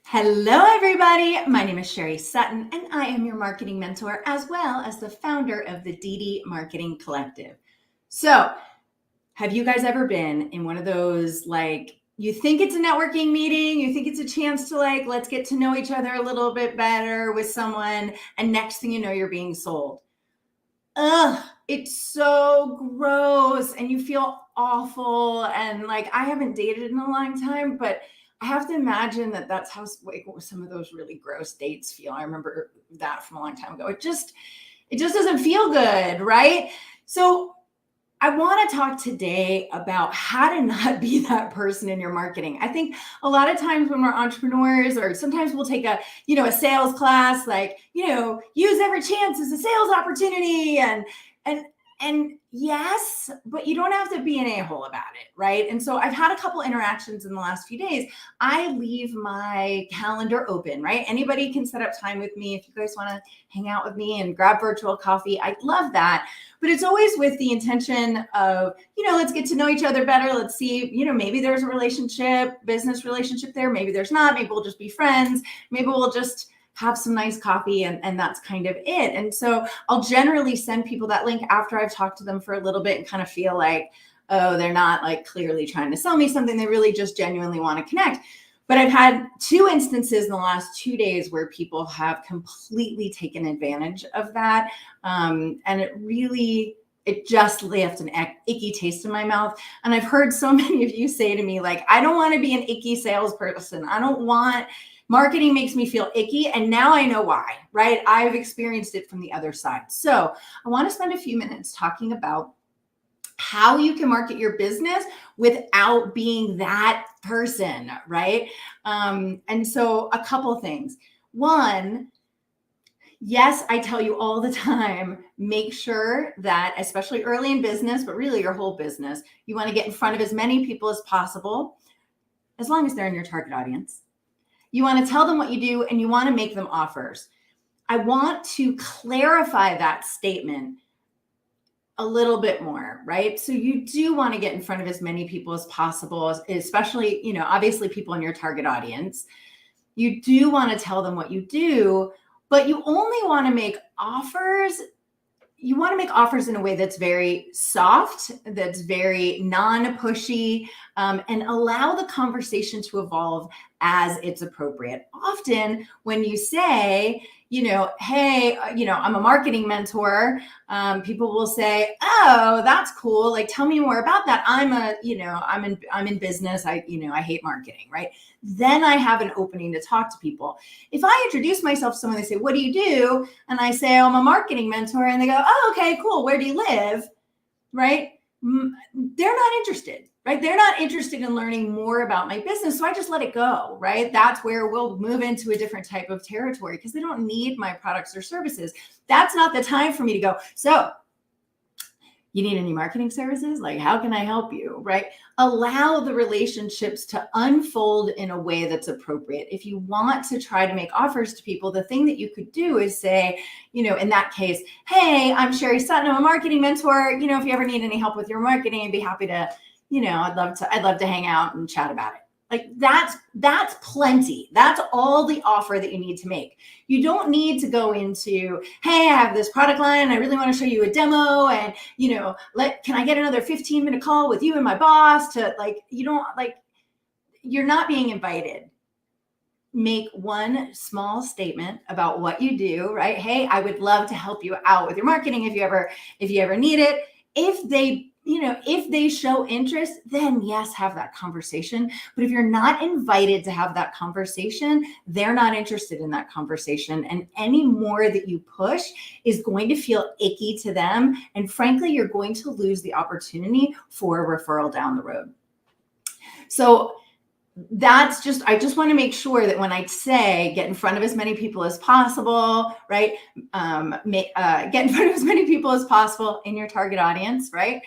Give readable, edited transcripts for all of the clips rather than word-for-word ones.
Hello, everybody. My name is Sherry Sutton, and I am your marketing mentor as well as the founder of the DD Marketing Collective. So, have you guys ever been in one of those, you think it's a networking meeting, you think it's a chance to, let's get to know each other a little bit better with someone, and next thing you know, you're being sold? Ugh, it's so gross, and you feel awful. And I haven't dated in a long time, but I have to imagine that that's how some of those really gross dates feel. I remember that from a long time ago. It just doesn't feel good, right? So I want to talk today about how to not be that person in your marketing. I think a lot of times when we're entrepreneurs, or sometimes we'll take a sales class, use every chance as a sales opportunity, and yes, but you don't have to be an a-hole about it, right? And so I've had a couple interactions in the last few days. I leave my calendar open, right? Anybody can set up time with me if you guys want to hang out with me and grab virtual coffee. I'd love that. But it's always with the intention of, let's get to know each other better. Let's see, maybe there's a business relationship there. Maybe there's not. Maybe we'll just be friends. Maybe we'll just have some nice coffee, and that's kind of it. And so I'll generally send people that link after I've talked to them for a little bit and kind of feel like, oh, they're not clearly trying to sell me something. They really just genuinely want to connect. But I've had two instances in the last 2 days where people have completely taken advantage of that. And it just left an icky taste in my mouth. And I've heard so many of you say to me, I don't want to be an icky salesperson. Marketing makes me feel icky, and now I know why, right? I've experienced it from the other side. So I want to spend a few minutes talking about how you can market your business without being that person, right? And so a couple things. One, yes, I tell you all the time, make sure that, especially early in business, but really your whole business, you want to get in front of as many people as possible, as long as they're in your target audience. You want to tell them what you do, and you want to make them offers. I want to clarify that statement a little bit more, right? So you do want to get in front of as many people as possible, especially, obviously people in your target audience. You do want to tell them what you do, but you only want to make offers. You want to make offers in a way that's very soft, that's very non-pushy, and allow the conversation to evolve as it's appropriate. Often when you say, hey, I'm a marketing mentor, people will say, oh, that's cool. Tell me more about that. I'm in business. I hate marketing, right? Then I have an opening to talk to people. If I introduce myself to someone, they say, what do you do? And I say, oh, I'm a marketing mentor. And they go, oh, okay, cool. Where do you live? Right? They're not interested, right? They're not interested in learning more about my business. So I just let it go, right? That's where we'll move into a different type of territory because they don't need my products or services. That's not the time for me to go, so you need any marketing services? How can I help you, right? Allow the relationships to unfold in a way that's appropriate. If you want to try to make offers to people, the thing that you could do is say, in that case, hey, I'm Sherry Sutton, I'm a marketing mentor. If you ever need any help with your marketing, I'd be happy to, I'd love to hang out and chat about it. That's plenty. That's all the offer that you need to make. You don't need to go into, hey, I have this product line. I really want to show you a demo. And, can I get another 15-minute call with you and my boss to you're not being invited. Make one small statement about what you do, right? Hey, I would love to help you out with your marketing if you ever need it. If they show interest, then yes, have that conversation. But if you're not invited to have that conversation, they're not interested in that conversation. And any more that you push is going to feel icky to them. And frankly, you're going to lose the opportunity for a referral down the road. So I just want to make sure that when I say get in front of as many people as possible, right? Get in front of as many people as possible in your target audience, right?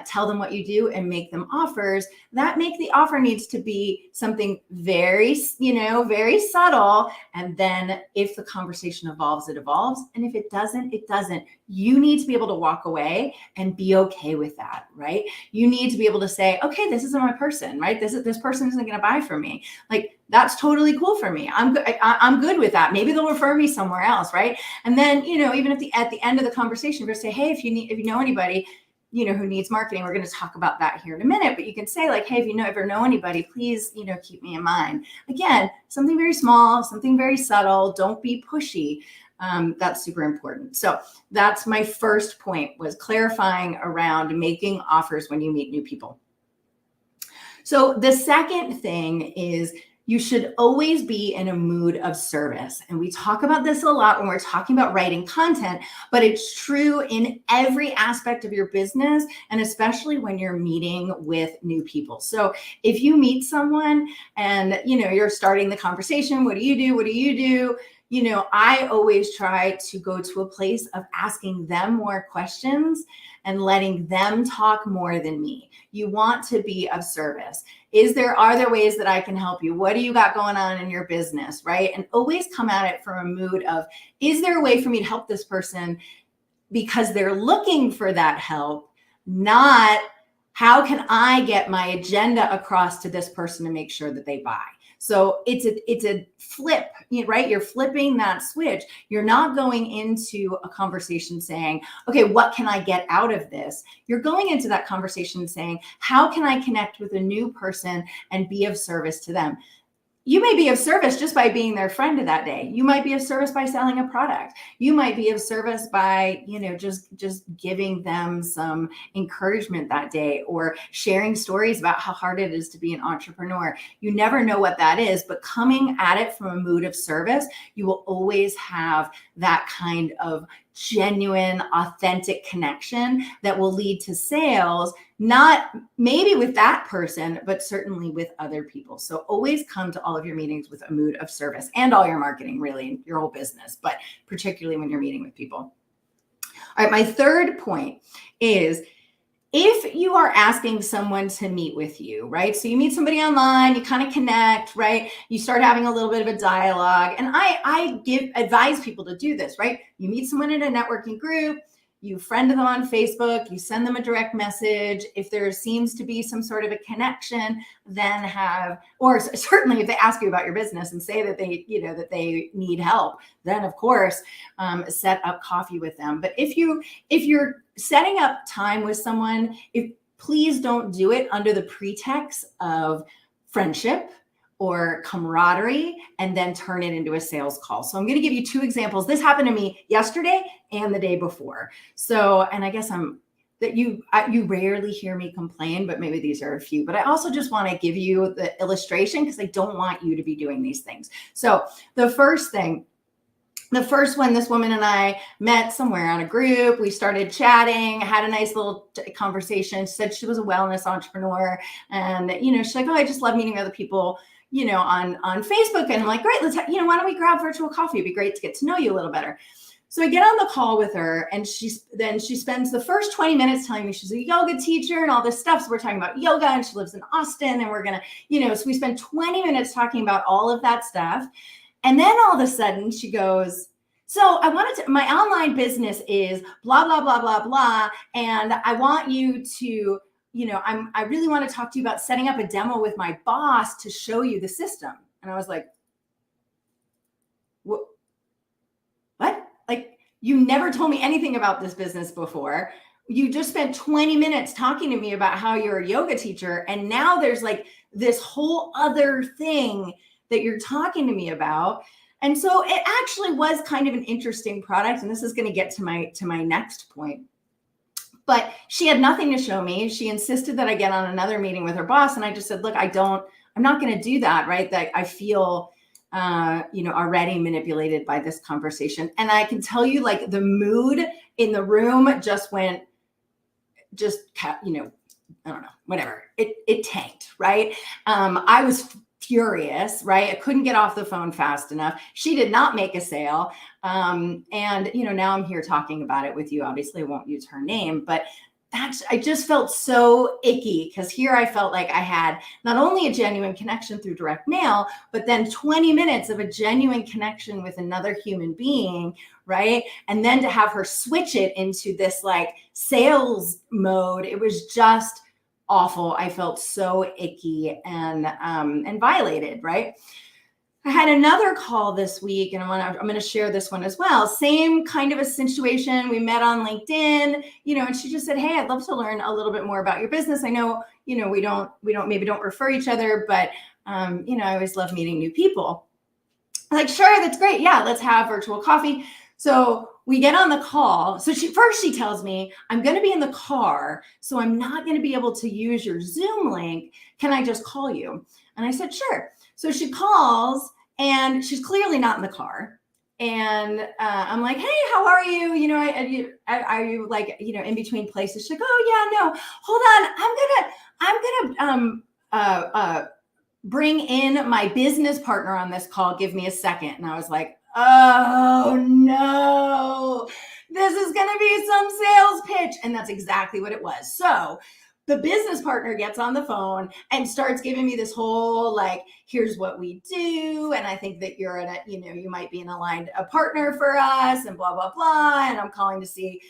tell them what you do and make them offers, that make the offer needs to be something very, very subtle. And then if the conversation evolves, it evolves. And if it doesn't, it doesn't. You need to be able to walk away and be okay with that, right? You need to be able to say, okay, this isn't my person, right? This person isn't going to buy from me. Like, that's totally cool for me. I'm good with that. Maybe they'll refer me somewhere else, right? And then, even at the end of the conversation, you're going to say, hey, if you know anybody, who needs marketing, we're going to talk about that here in a minute, but you can say like, hey, if you ever know anybody, please, keep me in mind. Again, something very small, something very subtle. Don't be pushy. That's super important. So that's my first point, was clarifying around making offers when you meet new people. So the second thing is, you should always be in a mood of service. And we talk about this a lot when we're talking about writing content, but it's true in every aspect of your business, and especially when you're meeting with new people. So if you meet someone and, you're starting the conversation, what do you do? What do you do? I always try to go to a place of asking them more questions and letting them talk more than me. You want to be of service. Are there ways that I can help you? What do you got going on in your business, right? And always come at it from a mood of, is there a way for me to help this person because they're looking for that help, not how can I get my agenda across to this person to make sure that they buy? So it's a flip, right? You're flipping that switch. You're not going into a conversation saying, okay, what can I get out of this? You're going into that conversation saying, how can I connect with a new person and be of service to them? You may be of service just by being their friend that day. You might be of service by selling a product. You might be of service by, just giving them some encouragement that day, or sharing stories about how hard it is to be an entrepreneur. You never know what that is, but coming at it from a mood of service, you will always have that kind of genuine, authentic connection that will lead to sales, not maybe with that person, but certainly with other people. So always come to all of your meetings with a mood of service, and all your marketing, really, your whole business, but particularly when you're meeting with people. All right, my third point is, if you are asking someone to meet with you, right? So you meet somebody online, you kind of connect, right? You start having a little bit of a dialogue. And I advise people to do this, right? You meet someone in a networking group, you friend them on Facebook, you send them a direct message. If there seems to be some sort of a connection, then or certainly if they ask you about your business and say that they need help, then of course, set up coffee with them. But if you're setting up time with someone, please don't do it under the pretext of friendship or camaraderie and then turn it into a sales call. So I'm going to give you two examples. This happened to me yesterday and the day before. So, and I guess you rarely hear me complain, but maybe these are a few. But I also just want to give you the illustration because I don't want you to be doing these things. So the first one, this woman and I met somewhere on a group. We started chatting, had a nice little conversation. She said she was a wellness entrepreneur. And, she's like, oh, I just love meeting other people, on Facebook. And I'm like, great, why don't we grab virtual coffee? It'd be great to get to know you a little better. So I get on the call with her, and she spends the first 20 minutes telling me she's a yoga teacher and all this stuff. So we're talking about yoga, and she lives in Austin, and we're going to, so we spend 20 minutes talking about all of that stuff. And then all of a sudden she goes, so my online business is blah, blah, blah, blah, blah. And I want you to, I really want to talk to you about setting up a demo with my boss to show you the system. And I was like, what? Like, you never told me anything about this business before. You just spent 20 minutes talking to me about how you're a yoga teacher. And now there's like this whole other thing that you're talking to me about. And so it actually was kind of an interesting product. And this is going to get to my next point. But she had nothing to show me. She insisted that I get on another meeting with her boss. And I just said, look, I'm not going to do that, right? That I feel, already manipulated by this conversation. And I can tell you, like, the mood in the room I don't know, whatever. It tanked, right? I was furious, right? I couldn't get off the phone fast enough. She did not make a sale. And, now I'm here talking about it with you. Obviously I won't use her name, but I just felt so icky because here I felt like I had not only a genuine connection through direct mail, but then 20 minutes of a genuine connection with another human being, right? And then to have her switch it into this like sales mode, it was just awful. I felt so icky and violated, right? I had another call this week, and I'm going to share this one as well. Same kind of a situation. We met on LinkedIn, and she just said, "Hey, I'd love to learn a little bit more about your business. I know, we don't refer each other, but I always love meeting new people." I'm like, "Sure, that's great. Yeah, let's have virtual coffee." So we get on the call. So she tells me, "I'm going to be in the car, so I'm not going to be able to use your Zoom link. Can I just call you?" And I said, "Sure." So she calls, and she's clearly not in the car. And I'm like, "Hey, how are you? Are you like, in between places?" She's like, "Oh yeah, no, hold on. I'm gonna bring in my business partner on this call. Give me a second." And I was like, "Oh no, this is going to be some sales pitch." And that's exactly what it was. So the business partner gets on the phone and starts giving me this whole, like, "Here's what we do. And I think that you're you might be a partner for us, and blah, blah, blah. And I'm calling to see,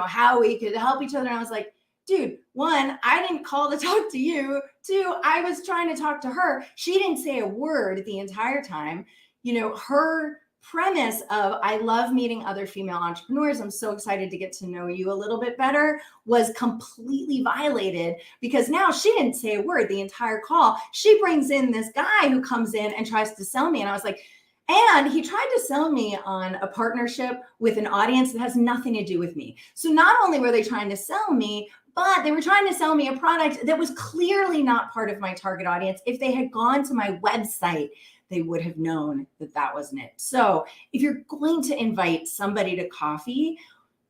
how we could help each other." And I was like, "Dude, one, I didn't call to talk to you. Two, I was trying to talk to her. She didn't say a word the entire time." Her premise of, "I love meeting other female entrepreneurs. I'm so excited to get to know you a little bit better," was completely violated because now she didn't say a word the entire call. She brings in this guy who comes in and tries to sell me. And I was like, and he tried to sell me on a partnership with an audience that has nothing to do with me. So not only were they trying to sell me, but they were trying to sell me a product that was clearly not part of my target audience. If they had gone to my website, they would have known that that wasn't it. So if you're going to invite somebody to coffee,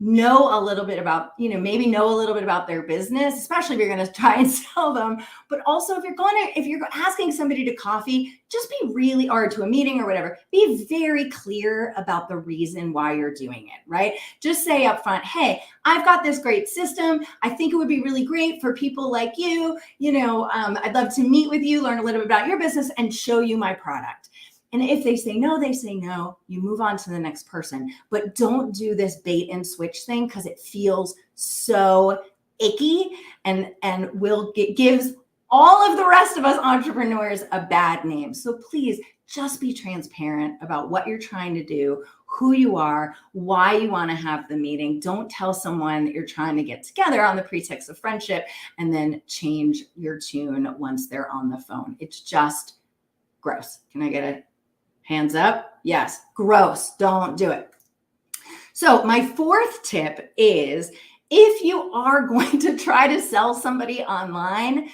know a little bit about, maybe know a little bit about their business, especially if you're going to try and sell them. But also if you're asking somebody to coffee, just be really, or to a meeting or whatever, be very clear about the reason why you're doing it, right? Just say up front, "Hey, I've got this great system. I think it would be really great for people like you. I'd love to meet with you, learn a little bit about your business, and show you my product." And if they say no, they say no. You move on to the next person. But don't do this bait and switch thing because it feels so icky and gives all of the rest of us entrepreneurs a bad name. So please just be transparent about what you're trying to do, who you are, why you want to have the meeting. Don't tell someone that you're trying to get together on the pretext of friendship and then change your tune once they're on the phone. It's just gross. Can I get a hands up? Yes, gross. Don't do it. So my fourth tip is, if you are going to try to sell somebody online,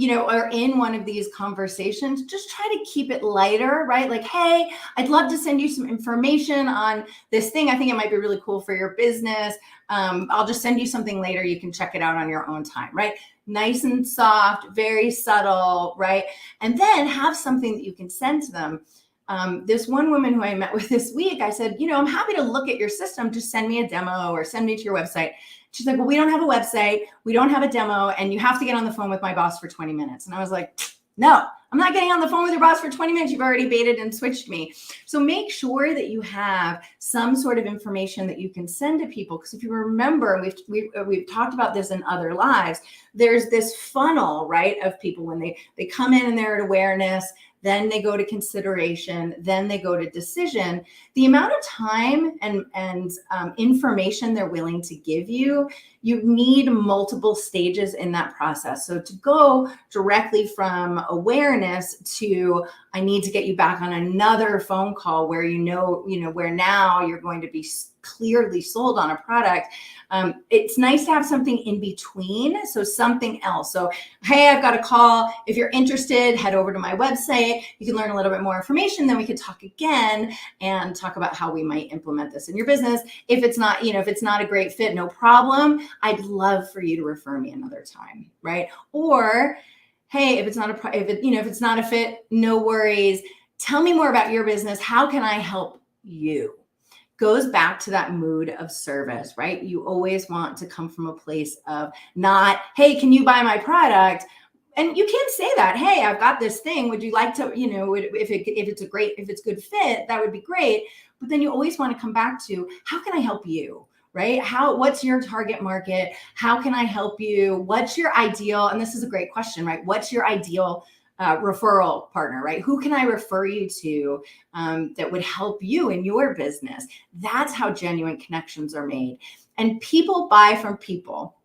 or in one of these conversations, just try to keep it lighter, right? Like, "Hey, I'd love to send you some information on this thing. I think it might be really cool for your business. I'll just send you something later. You can check it out on your own time," right? Nice and soft, very subtle, right? And then have something that you can send to them. This one woman who I met with this week, I said, "I'm happy to look at your system. Just send me a demo or send me to your website." She's like, "Well, we don't have a website. We don't have a demo. And you have to get on the phone with my boss for 20 minutes. And I was like, "No, I'm not getting on the phone with your boss for 20 minutes. You've already baited and switched me." So make sure that you have some sort of information that you can send to people. Because if you remember, we've talked about this in other lives, there's this funnel, right, of people when they come in and they're at awareness, then they go to consideration, then they go to decision. The amount of time and information they're willing to give you, you need multiple stages in that process. So to go directly from awareness to, "I need to get you back on another phone call where where now you're going to be clearly sold on a product," it's nice to have something in between. So something else. So, "Hey, I've got a call. If you're interested, head over to my website. You can learn a little bit more information. Then we could talk again and talk about how we might implement this in your business. If it's not, if it's not a great fit, no problem. I'd love for you to refer me another time," right? Or, "Hey, if it's not a fit, no worries. Tell me more about your business. How can I help you?" goes back to that mood of service, right? You always want to come from a place of not, hey, can you buy my product? And you can say that, hey, I've got this thing. Would you like to, if it's a good fit, that would be great. But then you always want to come back to, how can I help you? Right? What's your target market? How can I help you? What's your ideal? And this is a great question, right? What's your ideal referral partner, right? Who can I refer you to that would help you in your business? That's how genuine connections are made. And people buy from people.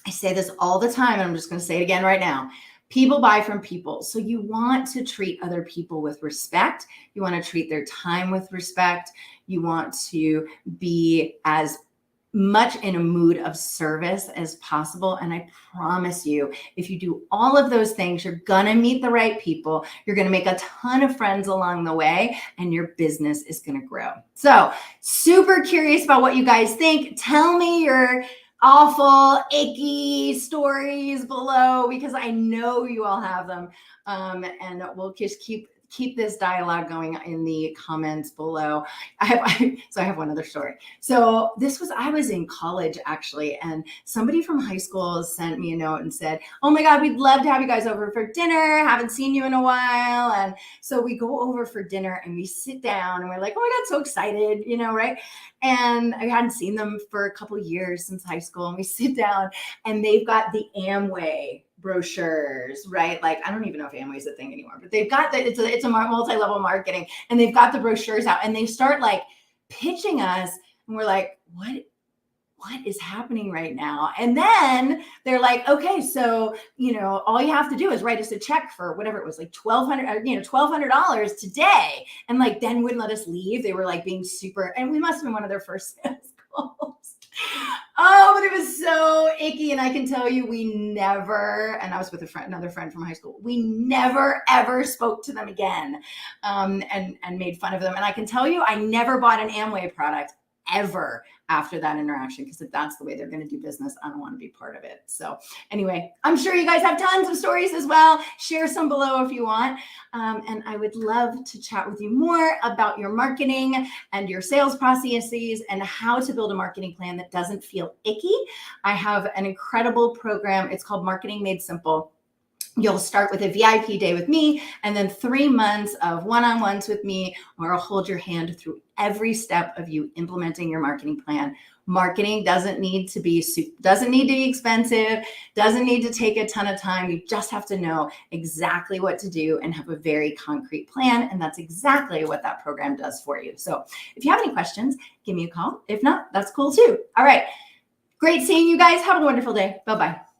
I say this all the time, and I'm just going to say it again right now. People buy from people. So you want to treat other people with respect. You want to treat their time with respect. You want to be as much in a mood of service as possible. And I promise you, if you do all of those things, you're going to meet the right people. You're going to make a ton of friends along the way, and your business is going to grow. So super curious about what you guys think. Tell me your awful, icky stories below, because I know you all have them. And we'll just keep this dialogue going in the comments below. I have one other story. So I was in college actually, and somebody from high school sent me a note and said, oh my God, we'd love to have you guys over for dinner. Haven't seen you in a while. And so we go over for dinner and we sit down and we're like, oh my God, so excited, right? And I hadn't seen them for a couple of years since high school. And we sit down and they've got the Amway brochures, right? Like, I don't even know if Amway is a thing anymore, but they've got it's a multi-level marketing, and they've got the brochures out, and they start like pitching us, and we're like, what is happening right now? And then they're like, okay, so, all you have to do is write us a check for whatever it was, like $1,200 today. And like, then wouldn't let us leave. They were like being super, and we must've been one of their first sales calls. Oh, but it was so icky. And I can tell you, we never, and I was with another friend from high school, we never, ever spoke to them again, and made fun of them. And I can tell you, I never bought an Amway product ever after that interaction, because if that's the way they're going to do business, I don't want to be part of it. So anyway, I'm sure you guys have tons of stories as well. Share some below if you want. And I would love to chat with you more about your marketing and your sales processes and how to build a marketing plan that doesn't feel icky. I have an incredible program. It's called Marketing Made Simple. You'll start with a VIP day with me, and then 3 months of one-on-ones with me, where I'll hold your hand through every step of you implementing your marketing plan. Marketing doesn't need to be expensive, doesn't need to take a ton of time. You just have to know exactly what to do and have a very concrete plan. And that's exactly what that program does for you. So if you have any questions, give me a call. If not, that's cool too. All right. Great seeing you guys. Have a wonderful day. Bye-bye.